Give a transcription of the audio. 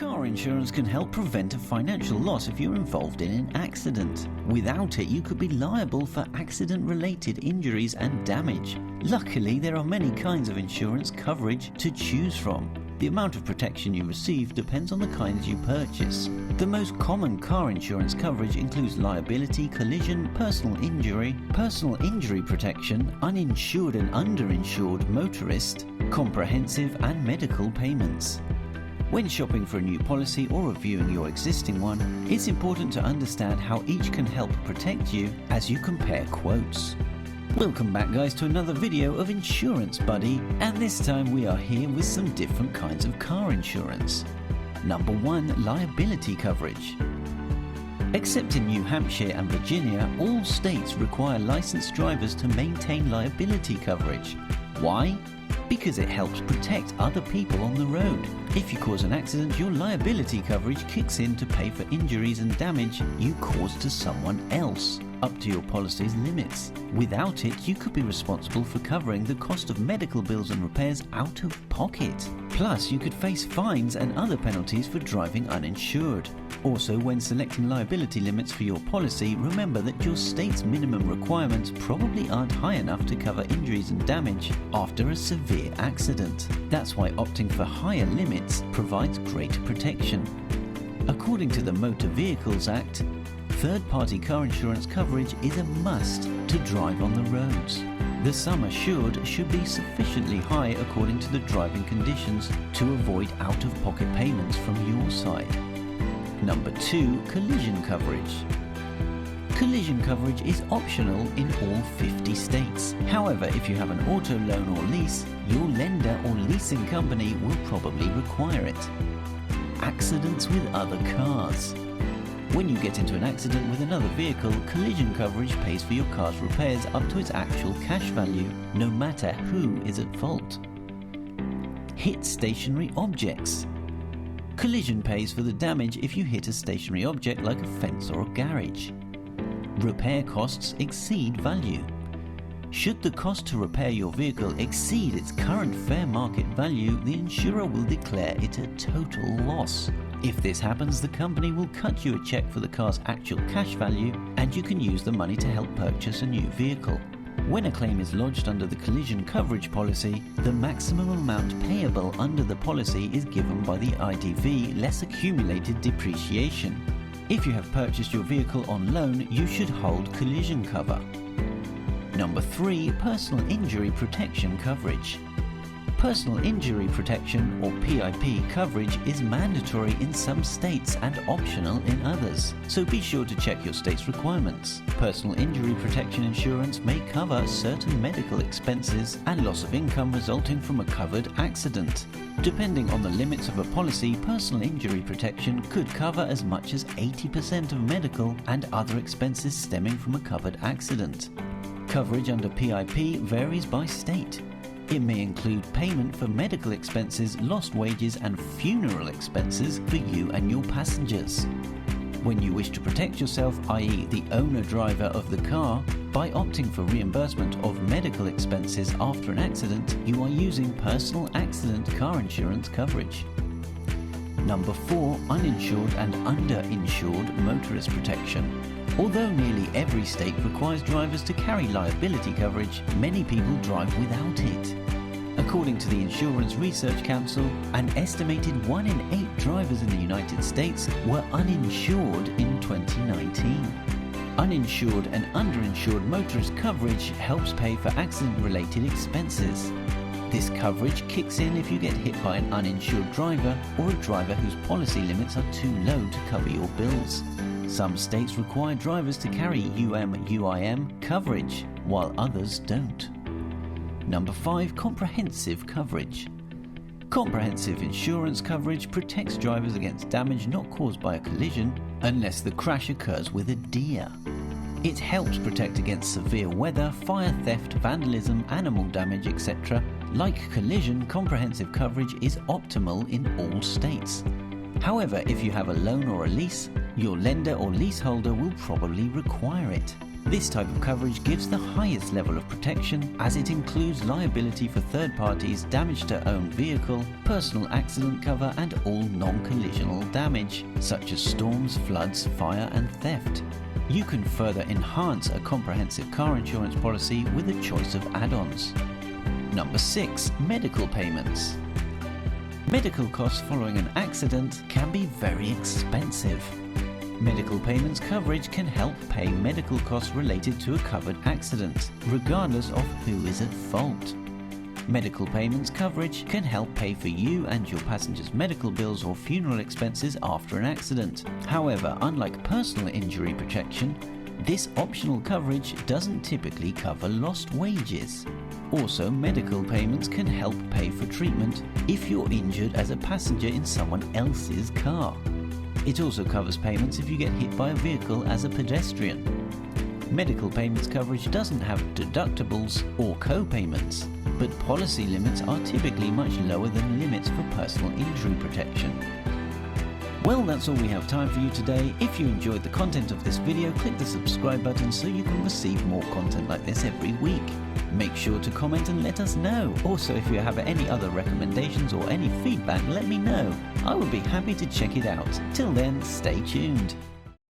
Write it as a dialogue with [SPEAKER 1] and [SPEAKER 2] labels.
[SPEAKER 1] Car insurance can help prevent a financial loss if you're involved in an accident. Without it, you could be liable for accident-related injuries and damage. Luckily, there are many kinds of insurance coverage to choose from. The amount of protection you receive depends on the kinds you purchase. The most common car insurance coverage includes liability, collision, personal injury protection, uninsured and underinsured motorist, comprehensive and medical payments. When shopping for a new policy or reviewing your existing one, it's important to understand how each can help protect you as you compare quotes. Welcome back guys to another video of Insurance Buddy, and this time we are here with some different kinds of car insurance. Number 1, liability coverage. Except in New Hampshire and Virginia, all states require licensed drivers to maintain liability coverage. Why? Because it helps protect other people on the road. If you cause an accident, your liability coverage kicks in to pay for injuries and damage you caused to someone else, up to your policy's limits. Without it, you could be responsible for covering the cost of medical bills and repairs out of pocket. Plus, you could face fines and other penalties for driving uninsured. Also, when selecting liability limits for your policy, remember that your state's minimum requirements probably aren't high enough to cover injuries and damage after a severe accident. That's why opting for higher limits provides greater protection. According to the Motor Vehicles Act, third-party car insurance coverage is a must to drive on the roads. The sum assured should be sufficiently high according to the driving conditions to avoid out-of-pocket payments from your side. Number 2, collision coverage. Collision coverage is optional in all 50 states. However, if you have an auto loan or lease, your lender or leasing company will probably require it. Accidents with other cars. When you get into an accident with another vehicle, collision coverage pays for your car's repairs up to its actual cash value, no matter who is at fault. Hit stationary objects. Collision pays for the damage if you hit a stationary object like a fence or a garage. Repair costs exceed value. Should the cost to repair your vehicle exceed its current fair market value, the insurer will declare it a total loss. If this happens, the company will cut you a check for the car's actual cash value, and you can use the money to help purchase a new vehicle. When a claim is lodged under the collision coverage policy, the maximum amount payable under the policy is given by the IDV less accumulated depreciation. If you have purchased your vehicle on loan, you should hold collision cover. Number 3, personal injury protection coverage. Personal injury protection, or PIP coverage, is mandatory in some states and optional in others, so be sure to check your state's requirements. Personal injury protection insurance may cover certain medical expenses and loss of income resulting from a covered accident. Depending on the limits of a policy, personal injury protection could cover as much as 80% of medical and other expenses stemming from a covered accident. Coverage under PIP varies by state. It may include payment for medical expenses, lost wages and funeral expenses for you and your passengers. When you wish to protect yourself, i.e. the owner-driver of the car, by opting for reimbursement of medical expenses after an accident, you are using personal accident car insurance coverage. Number 4, uninsured and underinsured motorist protection. Although nearly every state requires drivers to carry liability coverage, many people drive without it. According to the Insurance Research Council, an estimated 1 in 8 drivers in the United States were uninsured in 2019. Uninsured and underinsured motorist coverage helps pay for accident-related expenses. This coverage kicks in if you get hit by an uninsured driver or a driver whose policy limits are too low to cover your bills. Some states require drivers to carry UM/UIM coverage, while others don't. Number 5, comprehensive coverage. Comprehensive insurance coverage protects drivers against damage not caused by a collision unless the crash occurs with a deer. It helps protect against severe weather, fire, theft, vandalism, animal damage, etc. Like collision, comprehensive coverage is optimal in all states. However, if you have a loan or a lease, your lender or leaseholder will probably require it. This type of coverage gives the highest level of protection as it includes liability for third parties, damage to owned vehicle, personal accident cover and all non-collisional damage, such as storms, floods, fire and theft. You can further enhance a comprehensive car insurance policy with a choice of add-ons. Number 6. Medical payments. Medical costs following an accident can be very expensive. Medical payments coverage can help pay medical costs related to a covered accident, regardless of who is at fault. Medical payments coverage can help pay for you and your passengers' medical bills or funeral expenses after an accident. However, unlike personal injury protection, this optional coverage doesn't typically cover lost wages. Also, medical payments can help pay for treatment if you're injured as a passenger in someone else's car. It also covers payments if you get hit by a vehicle as a pedestrian. Medical payments coverage doesn't have deductibles or co-payments, but policy limits are typically much lower than limits for personal injury protection. Well, that's all we have time for you today. If you enjoyed the content of this video, click the subscribe button so you can receive more content like this every week. Make sure to comment and let us know. Also, if you have any other recommendations or any feedback, let me know. I would be happy to check it out. Till then, stay tuned.